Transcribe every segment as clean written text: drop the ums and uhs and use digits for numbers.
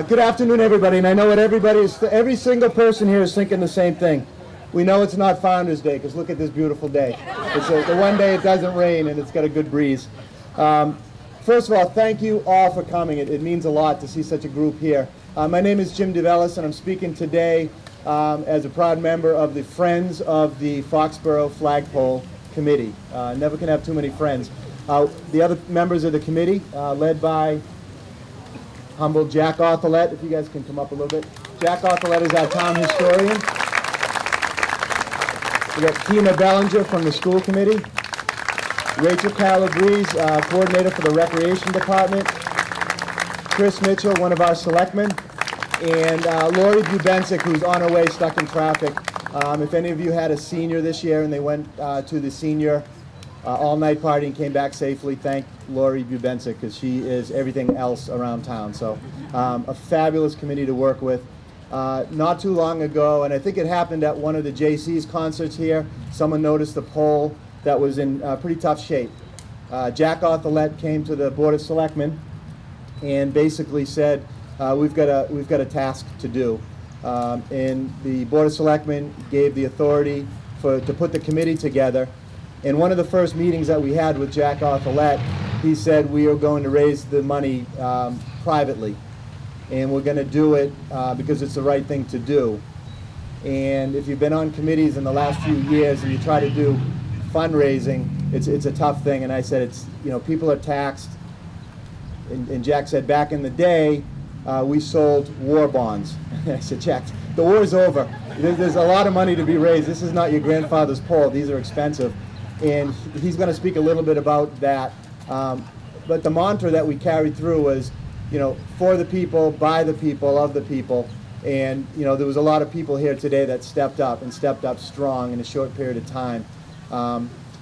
Good afternoon, everybody. And I know what every single person here is thinking the same thing. We know it's not Founders Day because look at this beautiful day. It's the one day it doesn't rain and it's got a good breeze. First of all, thank you all for coming. It means a lot to see such a group here. My name is Jim DeVellis, and I'm speaking today as a proud member of the Friends of the Foxborough Flagpole Committee. Never can have too many friends. The other members of the committee, led by humble Jack Arthurlet, if you guys can come up a little bit. Jack Arthurlet is our town historian. We got Tina Bellinger from the school committee. Rachel Calabrese, coordinator for the recreation department. Chris Mitchell, one of our selectmen. And Lori Bubensic, who's on her way stuck in traffic. If any of you had a senior this year and they went to the senior all-night party and came back safely, thank Lori Bubensic, because she is everything else around town. So a fabulous committee to work with. Not too long ago, and I think it happened at one of the JC's concerts here, someone noticed the pole that was in pretty tough shape. Jack Arthurlet came to the Board of Selectmen and basically said, we've got a task to do. And the Board of Selectmen gave the authority to put the committee together. In one of the first meetings that we had with Jack Arthurlet, he said we are going to raise the money privately. And we're going to do it because it's the right thing to do. And if you've been on committees in the last few years and you try to do fundraising, it's a tough thing. And I said, people are taxed. And Jack said, back in the day, we sold war bonds. I said, Jack, the war's over. There's a lot of money to be raised. This is not your grandfather's pole. These are expensive. And he's going to speak a little bit about that. But the mantra that we carried through was, for the people, by the people, of the people. And, there was a lot of people here today that stepped up and stepped up strong in a short period of time.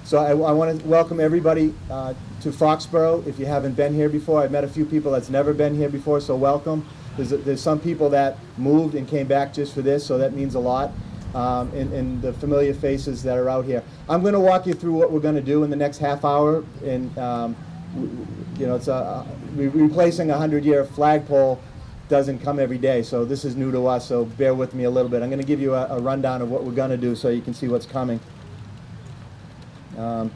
So I want to welcome everybody to Foxborough. If you haven't been here before, I've met a few people that's never been here before, so welcome. There's some people that moved and came back just for this, so that means a lot. And the familiar faces that are out here. I'm going to walk you through what we're going to do in the next half hour. And it's replacing a 100-year flagpole doesn't come every day, so this is new to us. So bear with me a little bit. I'm going to give you a rundown of what we're going to do, so you can see what's coming. We're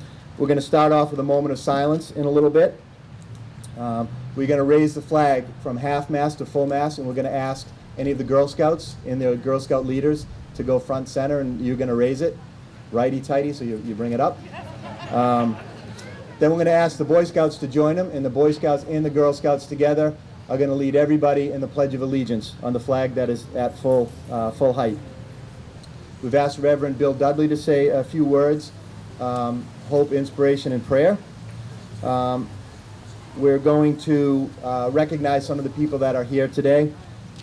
going to start off with a moment of silence in a little bit. We're going to raise the flag from half-mast to full-mast, and we're going to ask any of the Girl Scouts and their Girl Scout leaders to go front center, and you're going to raise it righty-tighty, so you bring it up. Then we're going to ask the Boy Scouts to join them, and the Boy Scouts and the Girl Scouts together are going to lead everybody in the Pledge of Allegiance on the flag that is at full height. We've asked Reverend Bill Dudley to say a few words, hope, inspiration, and prayer. We're going to recognize some of the people that are here today.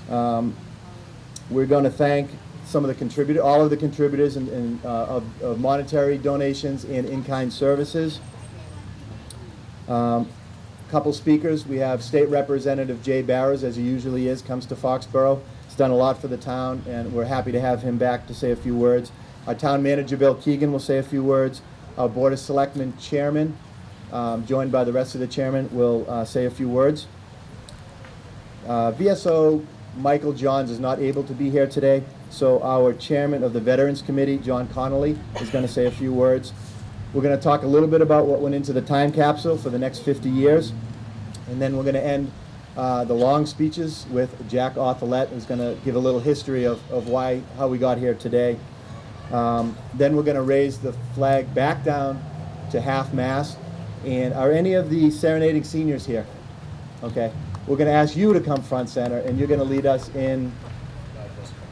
We're going to thank some of the all of the contributors of monetary donations and in-kind services. Couple speakers. We have State Representative Jay Barrows, as he usually is, comes to Foxborough. He's done a lot for the town, and we're happy to have him back to say a few words. Our town manager, Bill Keegan, will say a few words. Our Board of Selectmen chairman, joined by the rest of the chairman, will say a few words. VSO Michael Johns is not able to be here today, so our chairman of the Veterans Committee, John Connolly, is going to say a few words. We're going to talk a little bit about what went into the time capsule for the next 50 years, and then we're going to end the long speeches with Jack Arthurlet, who's going to give a little history of how we got here today. Then we're going to raise the flag back down to half-mast. And are any of the serenading seniors here? Okay. We're going to ask you to come front center, and you're going to lead us in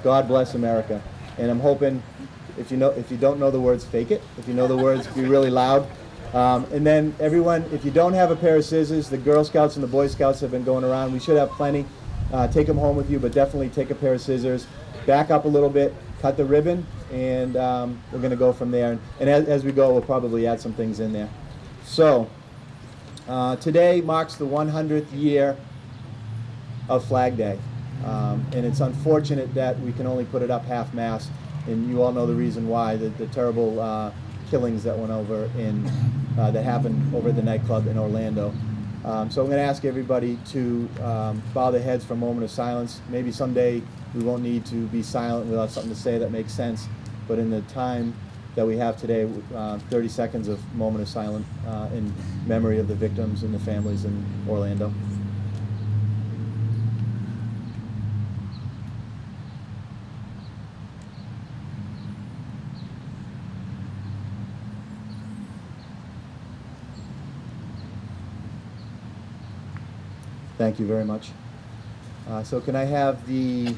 God Bless America. And I'm hoping, if you don't know the words, fake it. If you know the words, be really loud. And then everyone, if you don't have a pair of scissors, the Girl Scouts and the Boy Scouts have been going around. We should have plenty. Take them home with you, but definitely take a pair of scissors. Back up a little bit, cut the ribbon, and we're going to go from there. And as we go, we'll probably add some things in there. So, today marks the 100th year of Flag Day. And it's unfortunate that we can only put it up half-mast. And you all know the reason why, the terrible killings that went over that happened over at the nightclub in Orlando. So I'm going to ask everybody to bow their heads for a moment of silence. Maybe someday we won't need to be silent. We'll have something to say that makes sense. But in the time that we have today, 30 seconds of moment of silence in memory of the victims and the families in Orlando. Thank you very much. So can I have the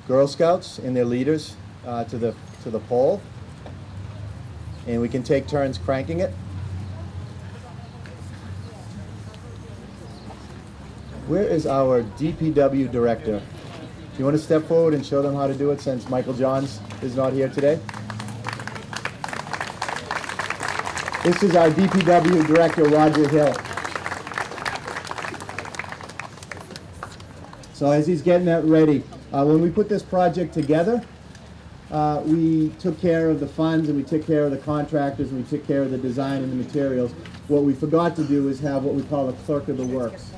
Girl Scouts and their leaders to the pole, and we can take turns cranking it. Where is our DPW director? You want to step forward and show them how to do it since Michael Johns is not here today? This is our DPW director, Roger Hill. So as he's getting that ready, when we put this project together, we took care of the funds and we took care of the contractors and we took care of the design and the materials. What we forgot to do is have what we call a clerk of the works.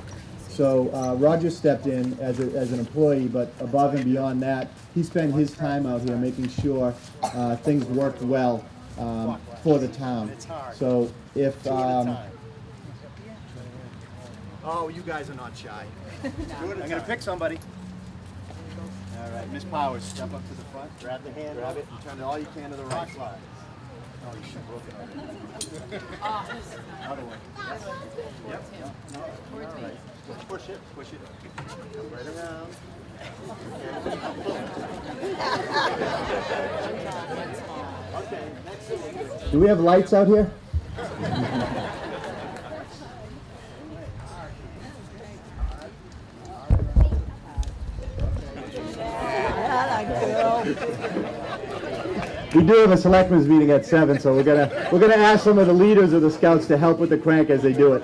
So Roger stepped in as an employee, but above and beyond that, he spent his time out here making sure things worked well for the town. So if... oh, you guys are not shy. I'm going to pick somebody. All right, Miss Powers, step up to the front, grab the hand, grab it, and turn it all you can to the right side. Oh, you should broke it. Other way. Yep. No. All right. Just push it. Come right around. Okay, next. Do we have lights out here? We do have a selectmen's meeting at 7, so we're gonna ask some of the leaders of the Scouts to help with the crank as they do it.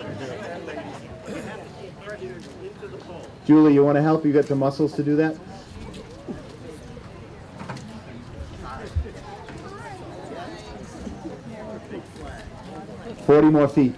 Julie, you want to help? You got the muscles to do that? "40 more feet."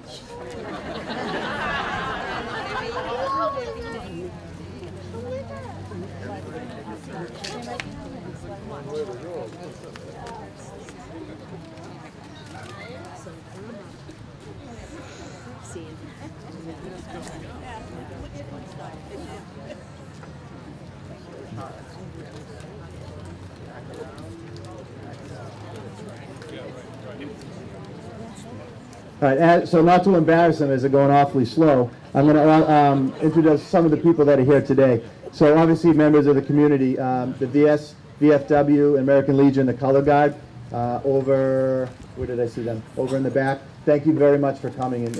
All right, so not to embarrass them as they're going awfully slow, I'm going to introduce some of the people that are here today. So obviously members of the community, the VS, VFW, American Legion, the Color Guard, over, where did I see them? Over in the back. Thank you very much for coming and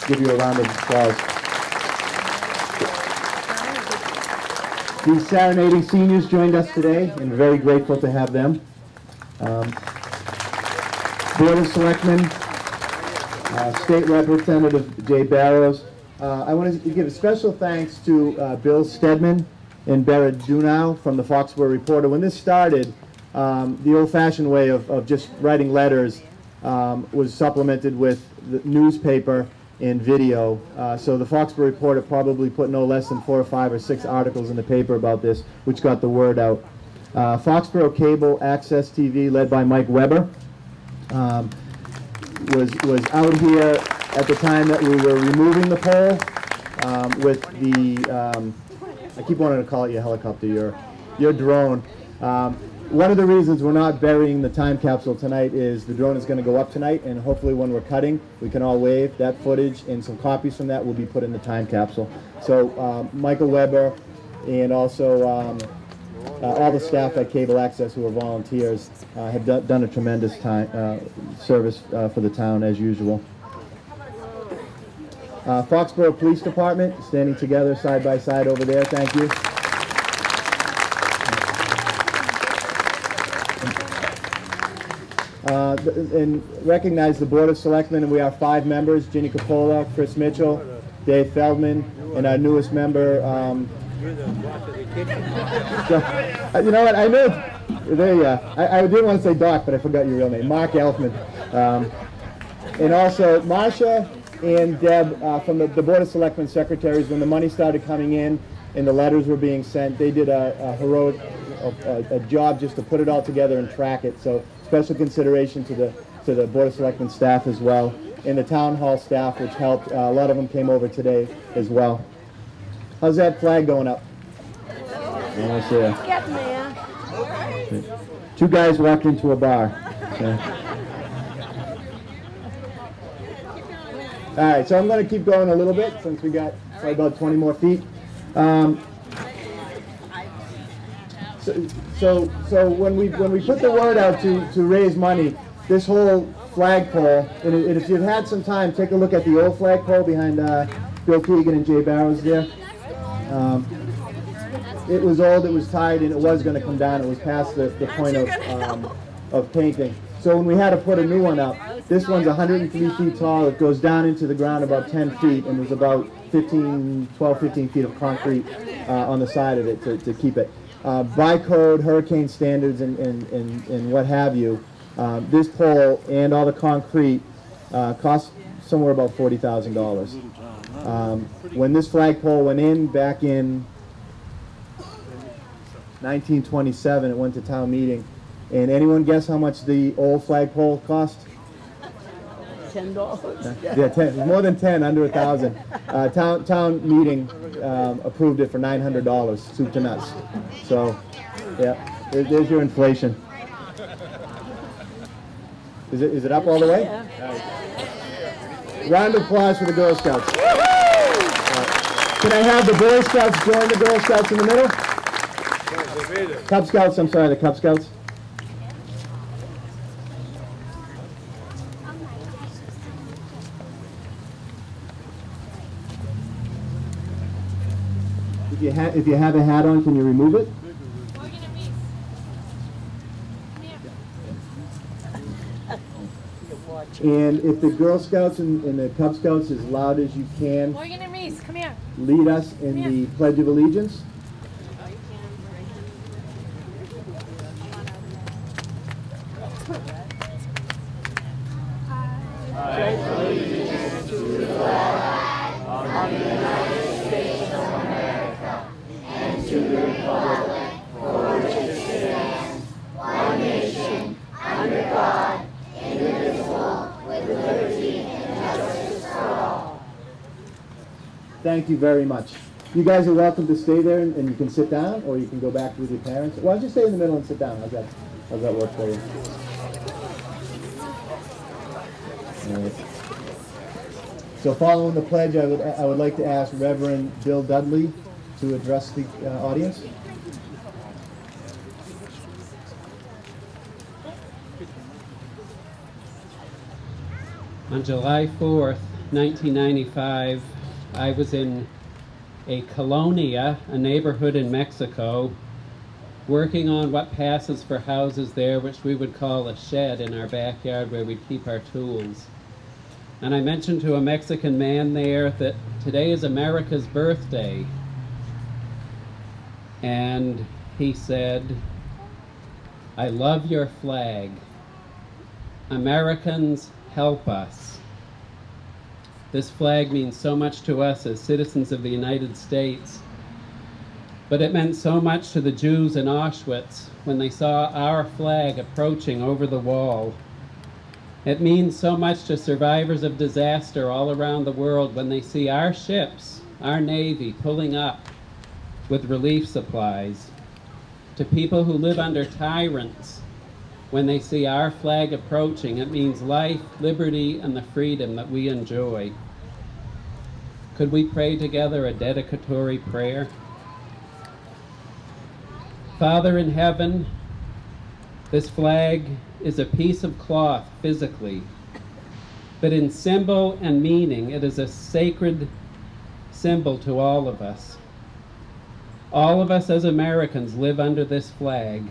give you a round of applause. The Serenading Seniors joined us today, and very grateful to have them. Board of Selectmen, State Representative Jay Barrows. I want to give a special thanks to Bill Stedman and Barrett Dunau from the Foxborough Reporter. When this started, the old-fashioned way of just writing letters was supplemented with the newspaper and video. So the Foxborough Reporter probably put no less than 4 or 5 or 6 articles in the paper about this, which got the word out. Foxborough Cable Access TV, led by Mike Weber, was out here at the time that we were removing the pole with the, I keep wanting to call it your helicopter, your drone. One of the reasons we're not burying the time capsule tonight is the drone is going to go up tonight, and hopefully when we're cutting, we can all wave. That footage and some copies from that will be put in the time capsule. So Michael Weber and also all the staff at Cable Access who are volunteers have done a tremendous service for the town as usual. Foxborough Police Department, standing together side by side over there, thank you. And recognize the Board of Selectmen, and we are 5 members: Ginny Capola, Chris Mitchell, Dave Feldman, and our newest member, you know what, I knew, there you are. I didn't want to say Doc, but I forgot your real name, Mark Elfman. And also Marcia, and Deb from the Board of Selectmen secretaries. When the money started coming in and the letters were being sent, they did a heroic job just to put it all together and track it. So special consideration to the Board of Selectmen staff as well, and the town hall staff, which helped. A lot of them came over today as well. How's that flag going up? Getting there. Two guys walked into a bar. Yeah. All right, so I'm going to keep going a little bit since we got probably about 20 more feet. So when we put the word out to raise money, this whole flagpole, and if you've had some time, take a look at the old flagpole behind Bill Keegan and Jay Barrows there. It was old, it was tied, and it was going to come down. It was past the point of painting. So when we had to put a new one up, this one's 103 feet tall. It goes down into the ground about 10 feet, and there's about 12, 15 feet of concrete on the side of it to keep it. By code, hurricane standards, and what have you, this pole and all the concrete cost somewhere about $40,000. When this flagpole went in back in 1927, it went to town meeting. And anyone guess how much the old flagpole cost? $10. Yeah, 10, more than 10, under 1,000. Town meeting approved it for $900, soup to nuts. So, yeah, there's your inflation. Is it up all the way? Yeah. Round of applause for the Girl Scouts. Can I have the Boy Scouts join the Girl Scouts in the middle? Cub Scouts, I'm sorry, the Cub Scouts. If you have a hat on, can you remove it? And if the Girl Scouts and the Cub Scouts, as loud as you can, Morgan and Reese, come here. lead us in the Pledge of Allegiance. Thank you very much. You guys are welcome to stay there, and you can sit down, or you can go back with your parents. Why don't you stay in the middle and sit down? How's that work for you? All right. So following the pledge, I would like to ask Reverend Bill Dudley to address the audience. On July 4th, 1995, I was in a colonia, a neighborhood in Mexico, working on what passes for houses there, which we would call a shed in our backyard where we keep our tools. And I mentioned to a Mexican man there that today is America's birthday. And he said, "I love your flag. Americans, help us." This flag means so much to us as citizens of the United States, but it meant so much to the Jews in Auschwitz when they saw our flag approaching over the wall. It means so much to survivors of disaster all around the world when they see our ships, our Navy, pulling up with relief supplies. To people who live under tyrants, when they see our flag approaching, it means life, liberty, and the freedom that we enjoy. Could we pray together a dedicatory prayer? Father in heaven, this flag is a piece of cloth physically, but in symbol and meaning, it is a sacred symbol to all of us. All of us as Americans live under this flag.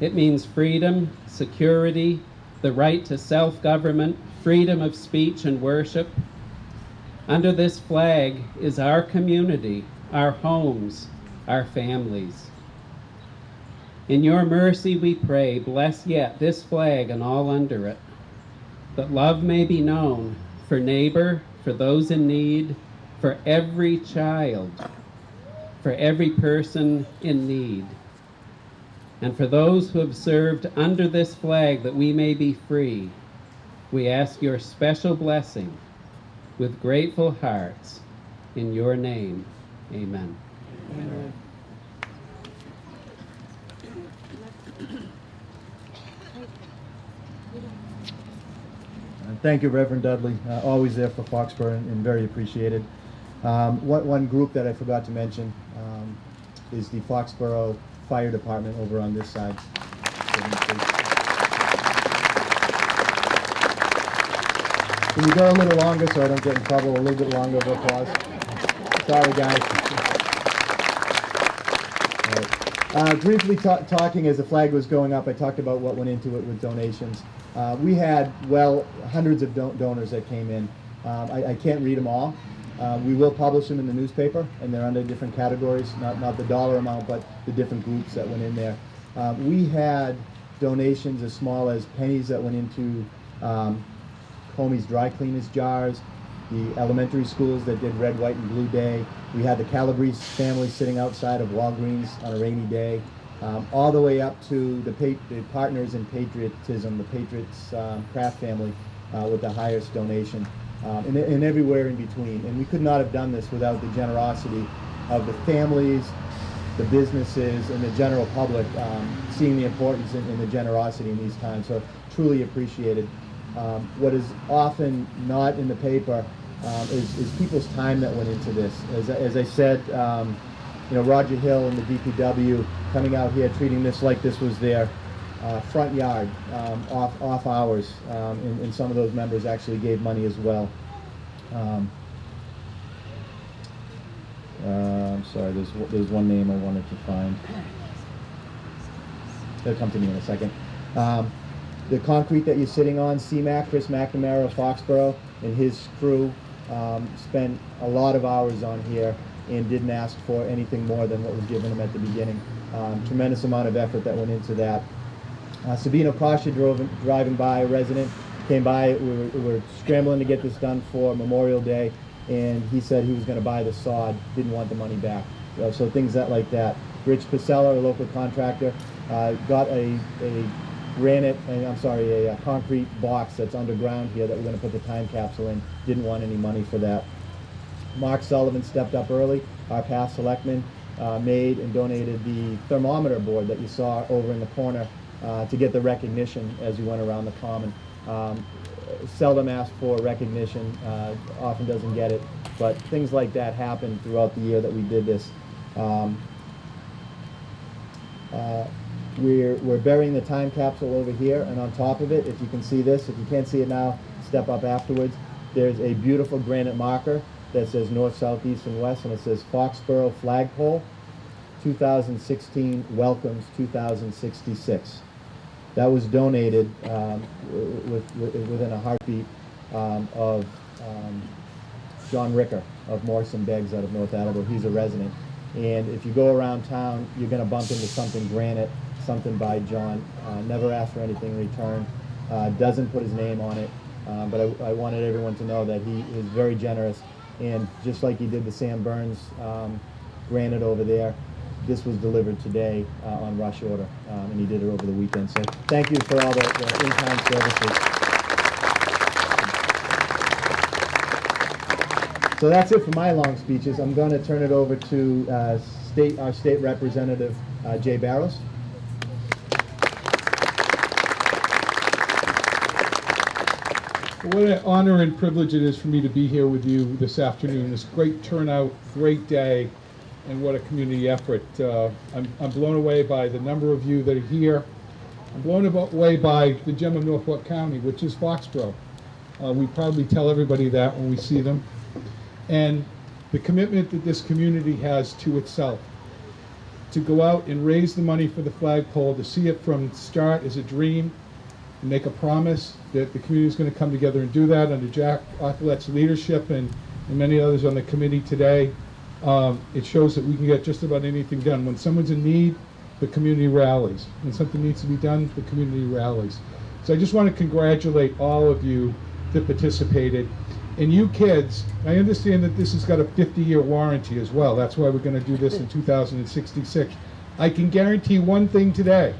It means freedom, security, the right to self-government, freedom of speech and worship. Under this flag is our community, our homes, our families. In your mercy we pray, bless yet this flag and all under it, that love may be known for neighbor, for those in need, for every child, for every person in need, and for those who have served under this flag that we may be free. We ask your special blessing with grateful hearts. In your name, amen. Amen. Thank you, Reverend Dudley. Always there for Foxborough and very appreciated. One group that I forgot to mention is the Foxborough Fire Department over on this side. Can we go a little longer so I don't get in trouble? A little bit longer of applause. Sorry, guys. All right. Briefly talking as the flag was going up, I talked about what went into it with donations. We had, hundreds of donors that came in. I can't read them all. We will publish them in the newspaper, and they're under different categories, not the dollar amount, but the different groups that went in there. We had donations as small as pennies that went into Comey's dry cleaners jars, the elementary schools that did red, white, and blue day. We had the Calabrese family sitting outside of Walgreens on a rainy day, all the way up to the partners in patriotism, the Patriots Craft family with the highest donation, and everywhere in between. And we could not have done this without the generosity of the families, the businesses, and the general public seeing the importance in the generosity in these times. So truly appreciated. What is often not in the paper is people's time that went into this. As I said, Roger Hill and the DPW coming out here treating this like this was their front yard, off hours, and some of those members actually gave money as well. I'm sorry, there's one name I wanted to find. They'll come to me in a second. The concrete that you're sitting on, CMAC, Chris McNamara of Foxborough, and his crew spent a lot of hours on here and didn't ask for anything more than what was given them at the beginning. Tremendous amount of effort that went into that. Sabino Pasha driving by, a resident, came by. We were scrambling to get this done for Memorial Day, and he said he was going to buy the sod, didn't want the money back. So things like that. Rich Pasella, a local contractor, got a concrete box that's underground here that we're going to put the time capsule in. Didn't want any money for that. Mark Sullivan stepped up early, our past selectman, made and donated the thermometer board that you saw over in the corner to get the recognition as we went around the common. Seldom asked for recognition, often doesn't get it, but things like that happened throughout the year that we did this. We're burying the time capsule over here, and on top of it, if you can see this, if you can't see it now, step up afterwards. There's a beautiful granite marker that says north, south, east, and west, and it says Foxborough Flagpole 2016 welcomes 2066. That was donated within a heartbeat of John Ricker of Morrison Beggs out of North Attleboro. He's a resident. And if you go around town, you're going to bump into something granite, something by John. Never asked for anything in return. Doesn't put his name on it. But I wanted everyone to know that he is very generous. And just like he did the Sam Burns granite over there, this was delivered today on rush order, and he did it over the weekend. So thank you for all the in-kind services. So that's it for my long speeches. I'm going to turn it over to our state representative, Jay Barrows. What an honor and privilege it is for me to be here with you this afternoon. This great turnout, great day, and what a community effort. I'm blown away by the number of you that are here. I'm blown away by the gem of Norfolk County, which is Foxborough. We proudly tell everybody that when we see them. And the commitment that this community has to itself. To go out and raise the money for the flagpole, to see it from start as a dream, and make a promise that the community is going to come together and do that under Jack Arthulet's leadership and many others on the committee today. It shows that we can get just about anything done. When someone's in need, the community rallies. When something needs to be done, the community rallies. So I just want to congratulate all of you that participated. And you kids, I understand that this has got a 50-year warranty as well. That's why we're going to do this in 2066. I can guarantee one thing today.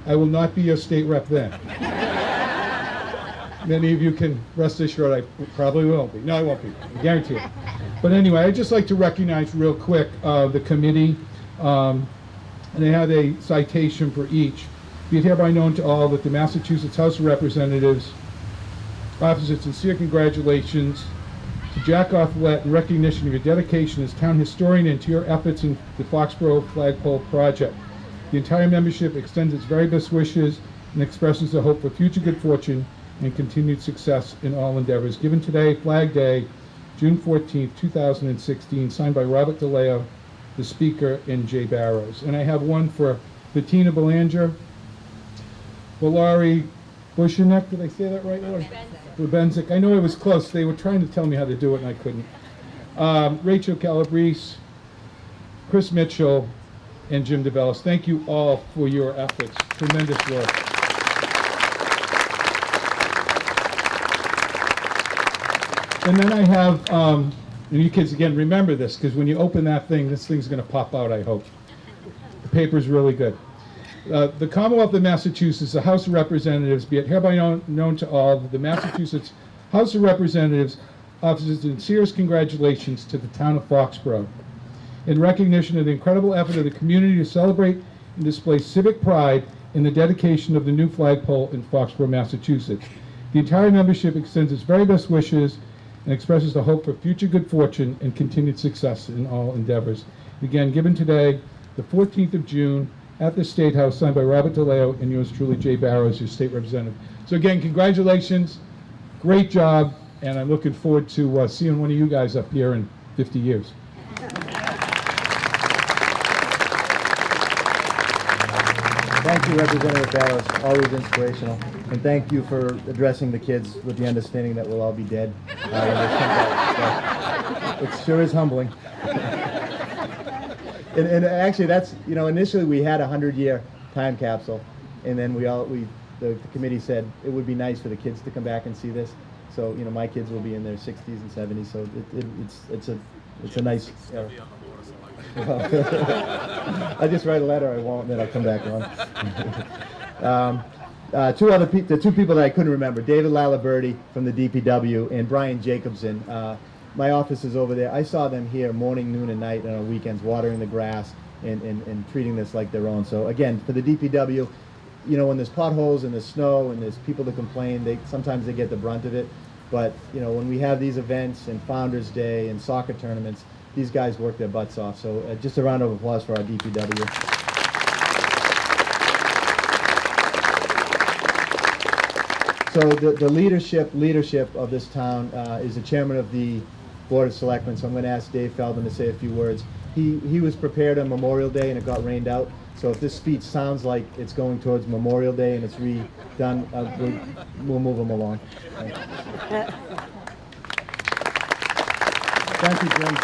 I will not be your state rep then. Many of you can rest assured I probably won't be. No, I won't be. I guarantee it. But anyway, I'd just like to recognize real quick the committee. And they had a citation for each. Be it hereby known to all that the Massachusetts House of Representatives offers its sincere congratulations to Jack Arthlet in recognition of your dedication as town historian and to your efforts in the Foxborough Flagpole project. The entire membership extends its very best wishes and expresses the hope for future good fortune and continued success in all endeavors. Given today, Flag Day, June 14th, 2016, signed by Robert DeLeo, the Speaker, and Jay Barrows. And I have one for Bettina Belanger, Valari Bushanek, did I say that right, Laura? Rubenzik. I know it was close. They were trying to tell me how to do it, and I couldn't. Rachel Calabrese, Chris Mitchell, and Jim DeBellis. Thank you all for your efforts. Tremendous work. And then I have, and you kids, again, remember this, because when you open that thing, this thing's going to pop out, I hope. The paper's really good. The Commonwealth of Massachusetts, the House of Representatives, be it hereby known to all, that the Massachusetts House of Representatives offers its sincerest congratulations to the town of Foxborough in recognition of the incredible effort of the community to celebrate and display civic pride in the dedication of the new flagpole in Foxborough, Massachusetts. The entire membership extends its very best wishes and expresses the hope for future good fortune and continued success in all endeavors. Again, given today, the 14th of June, at the State House, signed by Robert DeLeo and yours truly, Jay Barrows, your state representative. So again, congratulations, great job, and I'm looking forward to seeing one of you guys up here in 50 years. Thank you, Representative Barrows, always inspirational. And thank you for addressing the kids with the understanding that we'll all be dead when they come back. So, it sure is humbling. And actually, that's, you know, initially we had a 100-year time capsule, and then the committee said it would be nice for the kids to come back and see this. So, you know, my kids will be in their 60s and 70s, so it's a nice era. I just write a letter, I won't, then I'll come back on. The two people that I couldn't remember, David Laliberti from the DPW and Brian Jacobson. My office is over there. I saw them here morning, noon, and night and on weekends watering the grass and treating this like their own. So again, for the DPW, you know, when there's potholes and there's snow and there's people that complain, sometimes they get the brunt of it. But, you know, when we have these events and Founders Day and soccer tournaments, these guys work their butts off. So just a round of applause for our DPW. So the leadership of this town is the chairman of the Board of Selectmen. So I'm going to ask Dave Feldman to say a few words. He was prepared on Memorial Day and it got rained out. So if this speech sounds like it's going towards Memorial Day and it's redone, we'll move him along. Thanks. Thank you, Jim.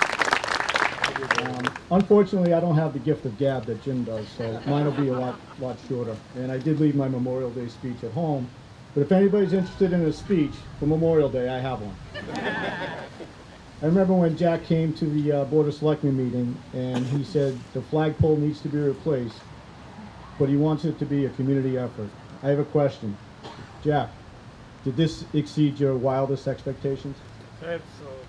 Unfortunately, I don't have the gift of gab that Jim does, so mine will be a lot shorter. And I did leave my Memorial Day speech at home, but if anybody's interested in a speech for Memorial Day, I have one. I remember when Jack came to the Board of Selectmen meeting, and he said the flagpole needs to be replaced, but he wants it to be a community effort. I have a question. Jack, did this exceed your wildest expectations? Absolutely.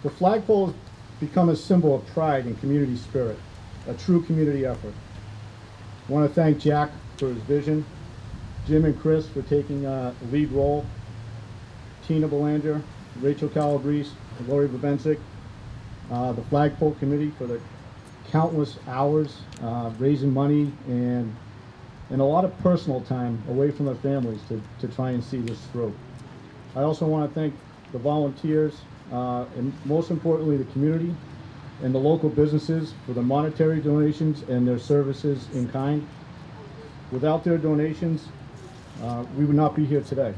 The flagpole has become a symbol of pride and community spirit, a true community effort. I want to thank Jack for his vision, Jim and Chris for taking a lead role, Tina Belanger, Rachel Calabrese, and Lori Babensic, the Flagpole Committee for the countless hours raising money and a lot of personal time away from their families to try and see this through. I also want to thank the volunteers and most importantly the community and the local businesses for the monetary donations and their services in kind. Without their donations, we would not be here today.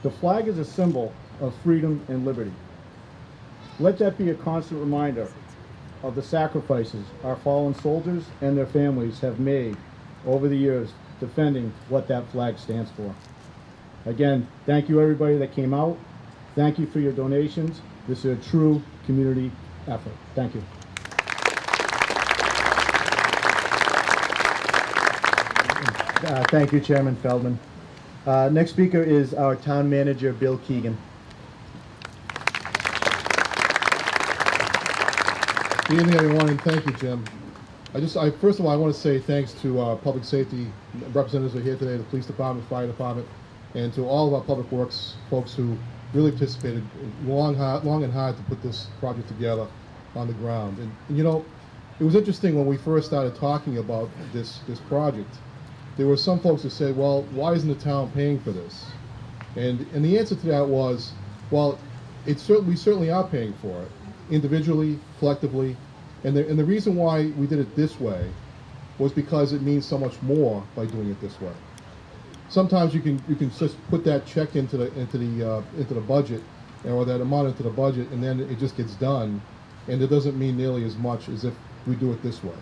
The flag is a symbol of freedom and liberty. Let that be a constant reminder of the sacrifices our fallen soldiers and their families have made over the years defending what that flag stands for. Again, thank you everybody that came out. Thank you for your donations. This is a true community effort. Thank you. Thank you, Chairman Feldman. Next speaker is our town manager, Bill Keegan. Good evening, everyone, and thank you, Jim. First of all, I want to say thanks to public safety representatives who are here today, the police department, fire department, and to all of our public works folks who really participated long and hard to put this project together on the ground. And you know, it was interesting when we first started talking about this project. There were some folks who said, well, why isn't the town paying for this? And the answer to that was, well, we certainly are paying for it, individually, collectively, and the reason why we did it this way was because it means so much more by doing it this way. Sometimes you can just put that check into the budget, or that amount into the budget, and then it just gets done, and it doesn't mean nearly as much as if we do it this way.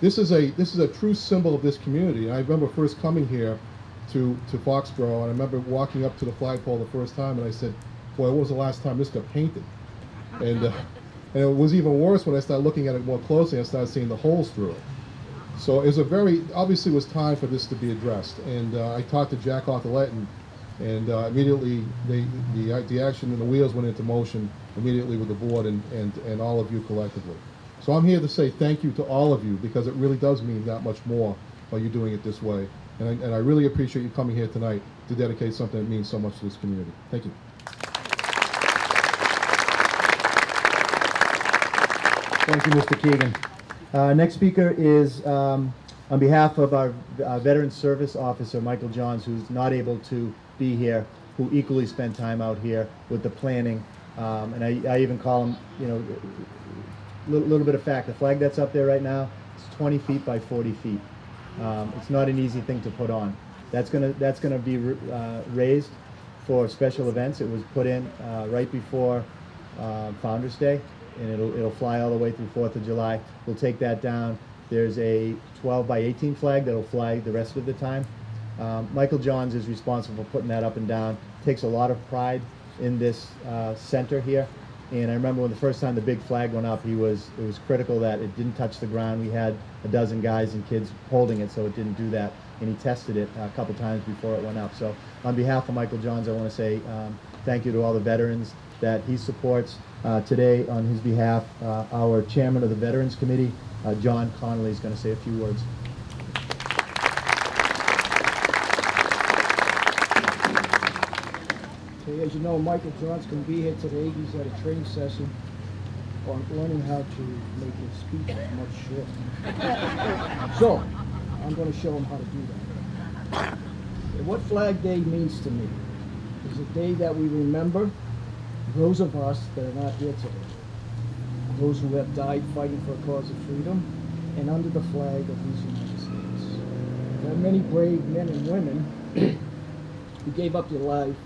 This is a true symbol of this community. And I remember first coming here to Foxborough, and I remember walking up to the flagpole the first time, and I said, boy, when was the last time this got painted? And it was even worse when I started looking at it more closely and I started seeing the holes through it. So it was obviously it was time for this to be addressed. And I talked to Jack Arthurlet, and immediately the action and the wheels went into motion immediately with the board and all of you collectively. So I'm here to say thank you to all of you, because it really does mean that much more by you doing it this way. And I really appreciate you coming here tonight to dedicate something that means so much to this community. Thank you. Thank you, Mr. Keegan. Next speaker is, on behalf of our Veteran Service Officer, Michael Johns, who's not able to be here, who equally spent time out here with the planning. And I even call him, you know, little bit of fact. The flag that's up there right now is 20 feet by 40 feet. It's not an easy thing to put on. That's gonna be raised for special events. It was put in right before Founders Day, and it'll fly all the way through 4th of July. We'll take that down. There's a 12 by 18 flag that'll fly the rest of the time. Michael Johns is responsible for putting that up and down. Takes a lot of pride in this center here. And I remember when the first time the big flag went up, it was critical that it didn't touch the ground. We had a dozen guys and kids holding it, so it didn't do that. And he tested it a couple times before it went up. So on behalf of Michael Johns, I want to say thank you to all the veterans that he supports. Today, on his behalf, our chairman of the Veterans Committee, John Connolly, is going to say a few words. Okay, as you know, Michael Johns can be here today. He's at a training session on learning how to make his speech much shorter. So, I'm going to show him how to do that. And what Flag Day means to me is a day that we remember those of us that are not here today, those who have died fighting for a cause of freedom and under the flag of these United States. There are many brave men and women who gave up their life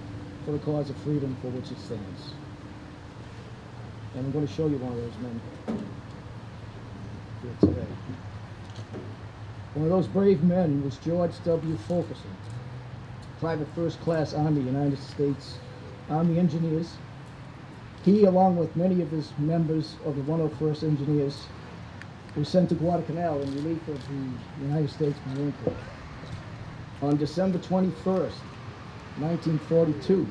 for the cause of freedom for which it stands. And I'm going to show you one of those men here today. One of those brave men was George W. Fulkerson, Private First Class Army, United States Army Engineers. He, along with many of his members of the 101st Engineers, was sent to Guadalcanal in relief of the United States Marine Corps. On December 21st, 1942,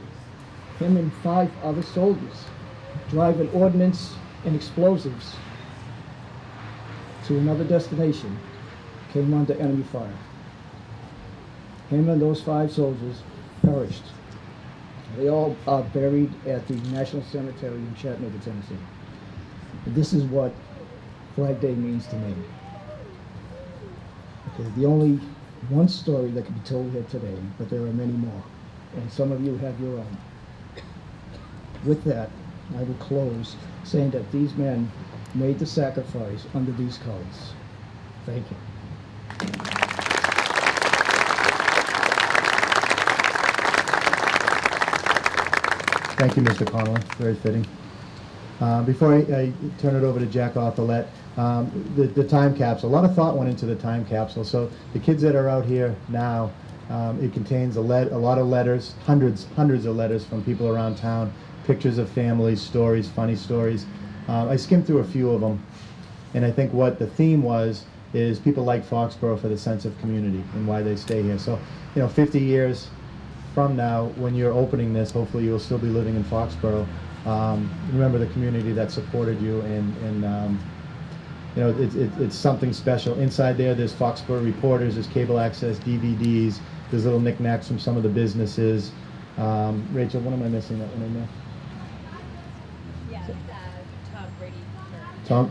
him and 5 other soldiers driving ordnance and explosives to another destination came under enemy fire. Him and those 5 soldiers perished. They all are buried at the National Cemetery in Chattanooga, Tennessee. This is what Flag Day means to me. Okay, the only one story that can be told here today, but there are many more, and some of you have your own. With that, I will close saying that these men made the sacrifice under these colors. Thank you. Thank you, Mr. Connolly. Very fitting. Before I turn it over to Jack Arthurlet, the time capsule. A lot of thought went into the time capsule. So the kids that are out here now, It contains a lot of letters, hundreds of letters from people around town, pictures of families, stories, funny stories. I skimmed through a few of them, and I think what the theme was is people like Foxborough for the sense of community and why they stay here. So, 50 years from now, when you're opening this, hopefully you'll still be living in Foxborough. Remember the community that supported you, and it's something special. Inside there's Foxborough reporters, there's cable access, DVDs, there's little knickknacks from some of the businesses. Rachel, what am I missing? That one in there? Yeah, Tom Brady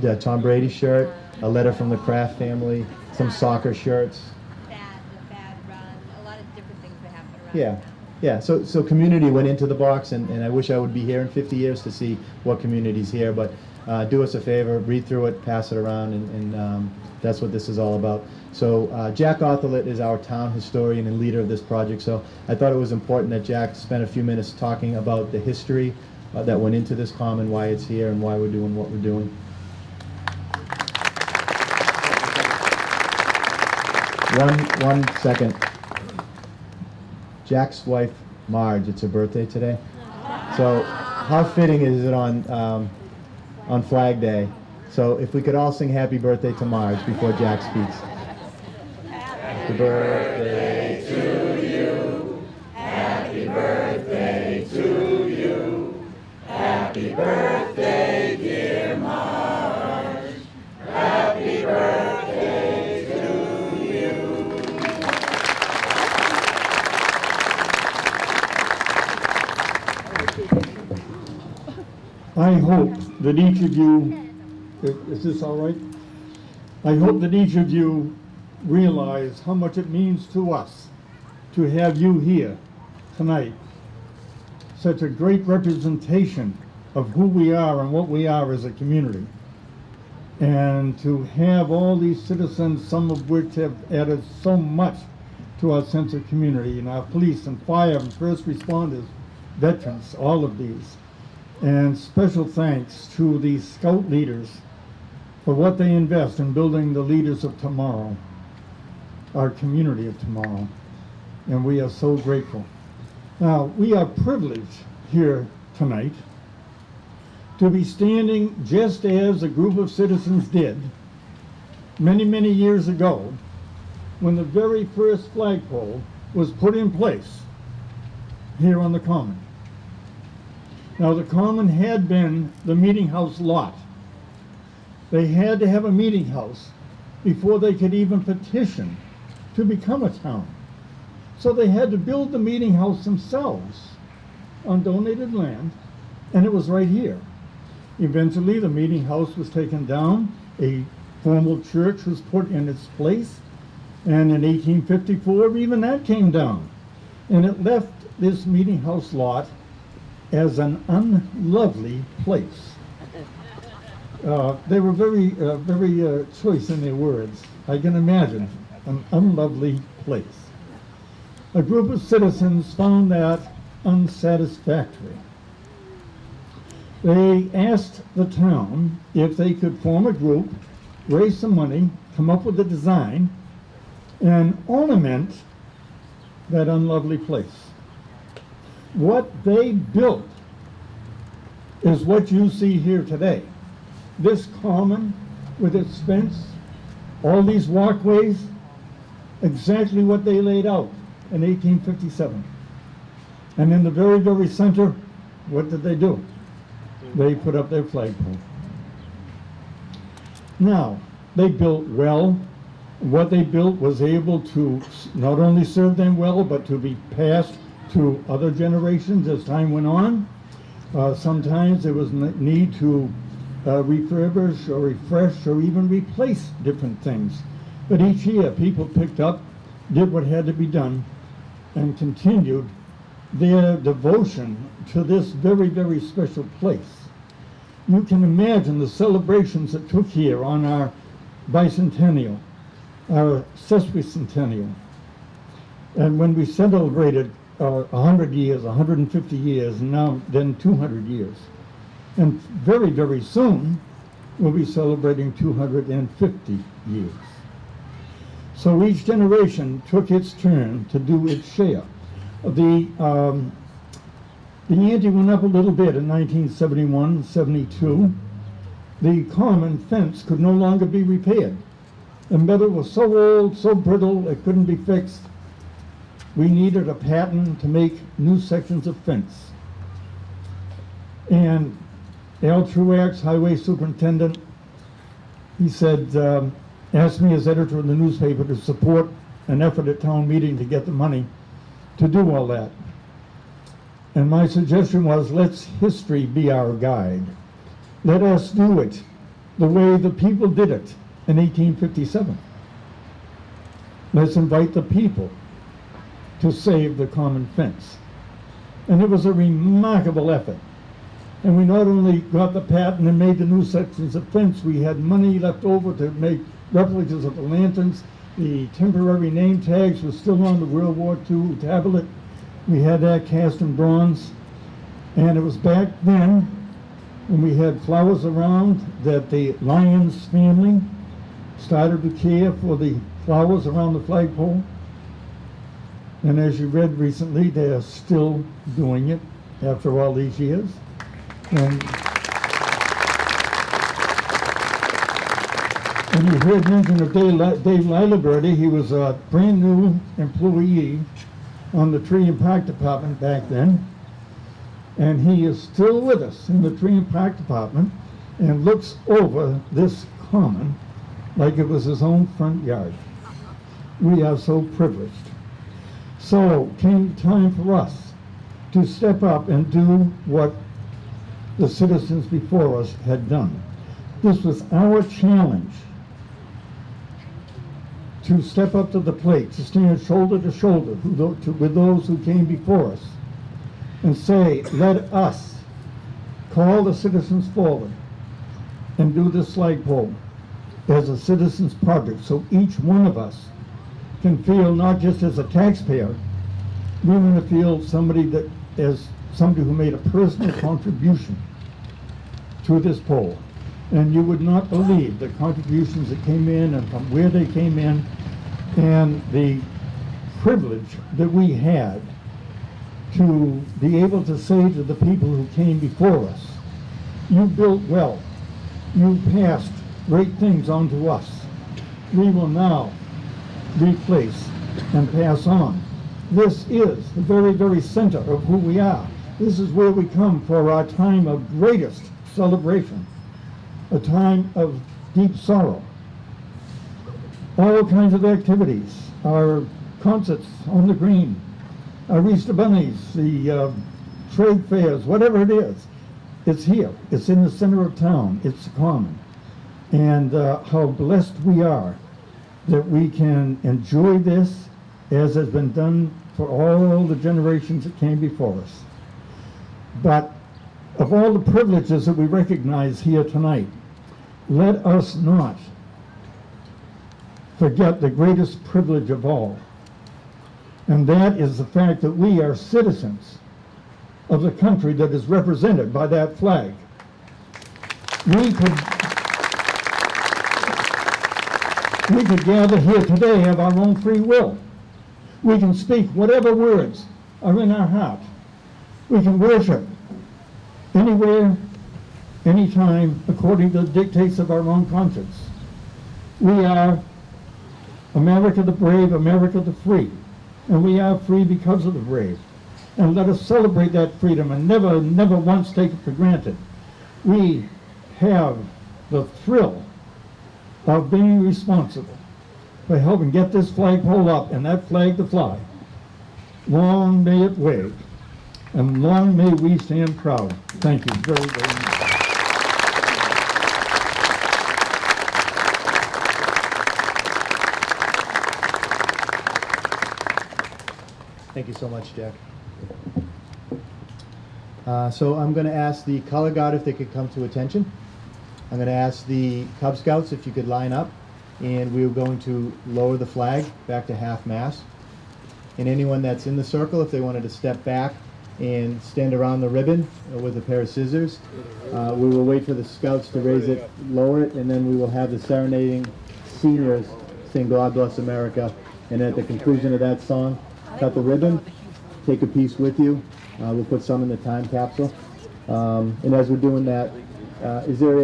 shirt. Tom Brady shirt, a letter from the Kraft family, some soccer shirts. The Fad Run, a lot of different things that happen around town. Yeah. So community went into the box, and I wish I would be here in 50 years to see what community's here. But do us a favor, read through it, pass it around, and that's what this is all about. So Jack Otherlet is our town historian and leader of this project. So I thought it was important that Jack spent a few minutes talking about the history that went into this common, why it's here, and why we're doing what we're doing. One second. Jack's wife, Marge, it's her birthday today. So how fitting is it on Flag Day? So if we could all sing happy birthday to Marge before Jack speaks. Happy birthday to you. Happy birthday to you. Happy birthday, dear Marge. Happy birthday to you. I hope that each of you, is this all right? I hope that each of you realize how much it means to us to have you here tonight. Such a great representation of who we are and what we are as a community. And to have all these citizens, some of which have added so much to our sense of community, and our police and fire and first responders, veterans, all of these. And special thanks to the Scout leaders for what they invest in building the leaders of tomorrow, our community of tomorrow. And we are so grateful. Now, we are privileged here tonight to be standing just as a group of citizens did many, many years ago when the very first flagpole was put in place here on the Common. Now, the Common had been the meeting house lot. They had to have a meeting house before they could even petition to become a town. So they had to build the meeting house themselves on donated land, and it was right here. Eventually, the meeting house was taken down, a formal church was put in its place, and in 1854, even that came down. And it left this meeting house lot as an unlovely place. They were very choice in their words. I can imagine an unlovely place. A group of citizens found that unsatisfactory. They asked the town if they could form a group, raise some money, come up with a design, and ornament that unlovely place. What they built is what you see here today. This common with its fence, all these walkways, exactly what they laid out in 1857. And in the very, very center, what did they do? They put up their flagpole. Now, they built well. What they built was able to not only serve them well, but to be passed to other generations as time went on. Sometimes there was need to refurbish or refresh or even replace different things. But each year, people picked up, did what had to be done, and continued their devotion to this very, very special place. You can imagine the celebrations that took here on our bicentennial, our sesquicentennial. And when we celebrated 100 years, 150 years, and now then 200 years. And very, very soon, we'll be celebrating 250 years. So each generation took its turn to do its share. The ante went up a little bit in 1971, 72. The common fence could no longer be repaired. The metal was so old, so brittle, it couldn't be fixed. We needed a patent to make new sections of fence. And Al Truax, highway superintendent, he said, asked me as editor of the newspaper to support an effort at town meeting to get the money to do all that. And my suggestion was, let's history be our guide. Let us do it the way the people did it in 1857. Let's invite the people to save the common fence. And it was a remarkable effort. And we not only got the patent and made the new sections of fence, we had money left over to make replicas of the lanterns. The temporary name tags were still on the World War II tablet. We had that cast in bronze. And it was back then when we had flowers around that the Lyons family started to care for the flowers around the flagpole. And as you read recently, they are still doing it after all these years. And you heard mention of Dave Lilaberty. He was a brand new employee on the Tree and Park Department back then. And he is still with us in the Tree and Park Department and looks over this common like it was his own front yard. We are so privileged. So came time for us to step up and do what the citizens before us had done. This was our challenge to step up to the plate, to stand shoulder to shoulder with those who came before us and say, let us call the citizens forward and do this flagpole as a citizen's project, so each one of us can feel not just as a taxpayer, we want to feel somebody that as somebody who made a personal contribution to this pole. And you would not believe the contributions that came in and from where they came in, and the privilege that we had to be able to say to the people who came before us, you built well, you passed great things on to us. We will now replace and pass on. This is the very, very center of who we are. This is where we come for our time of greatest celebration, a time of deep sorrow. All kinds of activities, our concerts on the green, our Easter bunnies, the trade fairs, whatever it is, it's here. It's in the center of town. It's common. And how blessed we are that we can enjoy this as has been done for all the generations that came before us. But of all the privileges that we recognize here tonight, let us not forget the greatest privilege of all. And that is the fact that we are citizens of the country that is represented by that flag. We could gather here today of our own free will. We can speak whatever words are in our heart. We can worship anywhere, anytime, according to the dictates of our own conscience. We are America the brave, America the free. And we are free because of the brave. And let us celebrate that freedom and never, never once take it for granted. We have the thrill of being responsible for helping get this flagpole up and that flag to fly. Long may it wave, and long may we stand proud. Thank you very, very much. Thank you so much, Jack. So I'm going to ask the color guard if they could come to attention. I'm going to ask the Cub Scouts if you could line up, and we're going to lower the flag back to half-mast. And anyone that's in the circle, if they wanted to step back and stand around the ribbon with a pair of scissors, we will wait for the Scouts to raise it, lower it, and then we will have the serenading seniors sing God Bless America, and at the conclusion of that song, cut the ribbon, take a piece with you. We'll put some in the time capsule. And as we're doing that, is there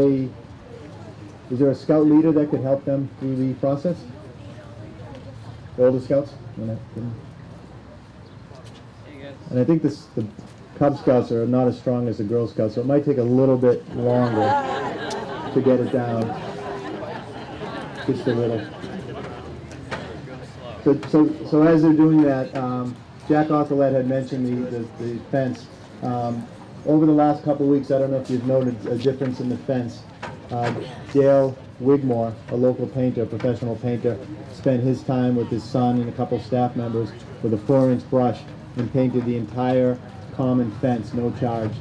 a scout leader that could help them through the process? All the scouts? And I think the Cub Scouts are not as strong as the Girl Scouts, so it might take a little bit longer to get it down. Just a little. So as they're doing that, Jack Arcolette had mentioned the fence. Over the last couple of weeks, I don't know if you've noted a difference in the fence. Dale Wigmore, a local painter, a professional painter, spent his time with his son and a couple staff members with a 4-inch brush and painted the entire common fence, no charge.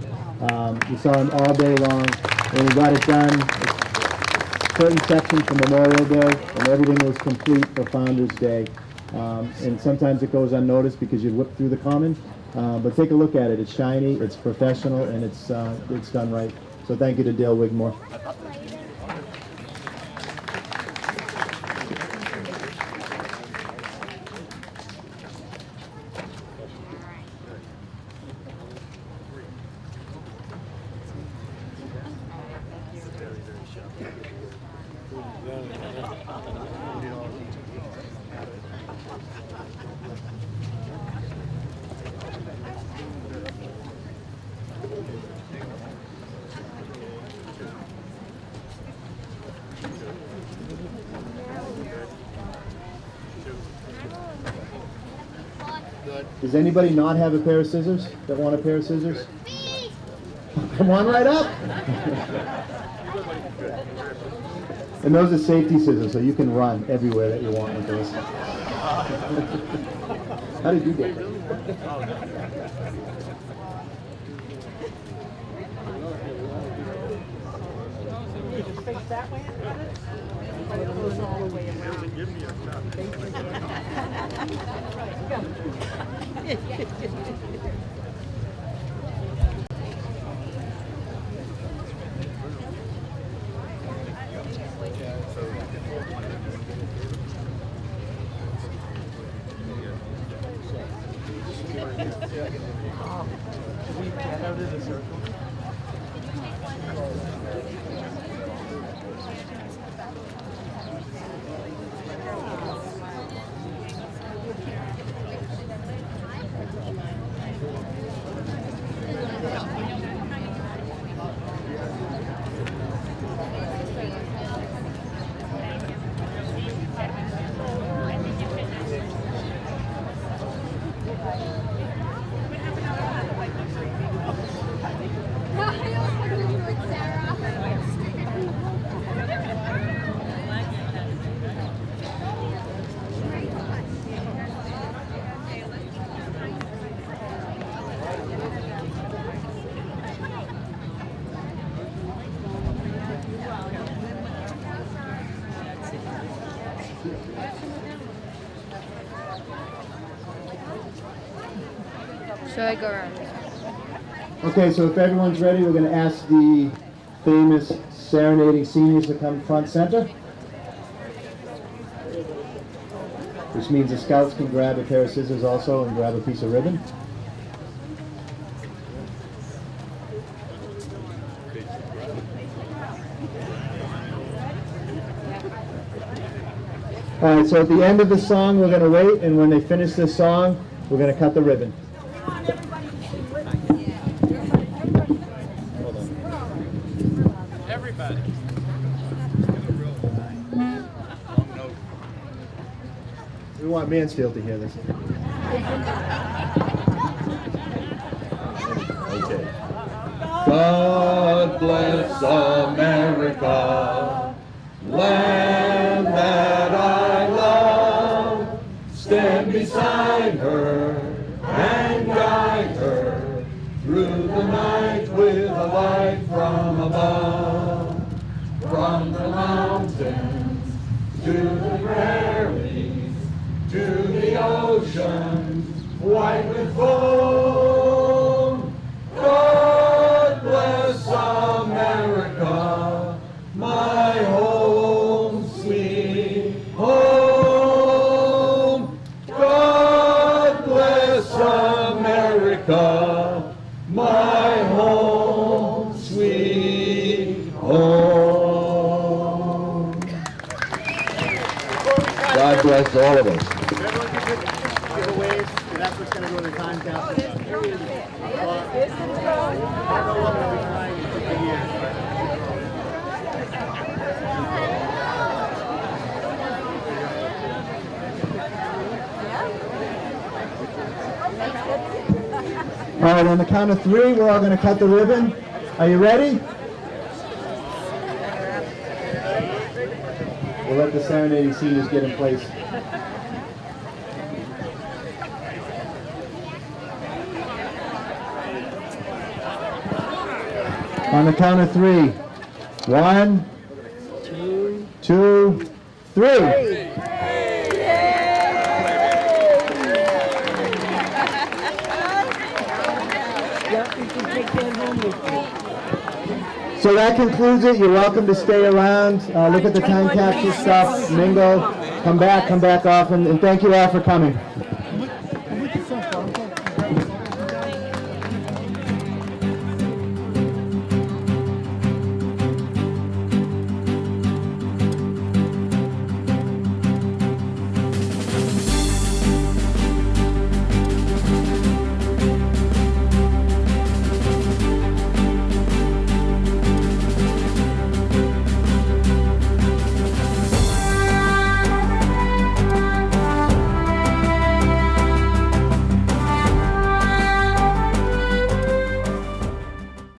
We saw him all day long, and we got it done. Certain sections for Memorial Day, and everything was complete for Founders Day. And sometimes it goes unnoticed because you whip through the common, but take a look at it. It's shiny, it's professional, and it's done right. So thank you to Dale Wigmore. Does anybody not have a pair of scissors that want a pair of scissors? Come on right up. And those are safety scissors, so you can run everywhere that you want with those. How did you get them? Should I go around? Okay, so if everyone's ready, we're going to ask the famous serenading seniors to come front center. Which means the scouts can grab a pair of scissors also and grab a piece of ribbon. All right, so at the end of the song, we're going to wait, and when they finish this song, we're going to cut the ribbon. Everybody. We want Mansfield to hear this. Okay. God bless America, land that I love. Stand beside her and guide her through the night with a light from above. From the mountains to the prairies, to the ocean, white with foam. God bless America, my home, sweet home. America, my home, sweet home. God bless all of us. Giveaways, and that's what's going to go to the time capsule. All right, on the count of three, we're all going to cut the ribbon. Are you ready? We'll let the serenading seniors get in place. On the count of three. 1, 2, 3. So that concludes it. You're welcome to stay around, look at the time capsule stuff, mingle, come back often, and thank you all for coming.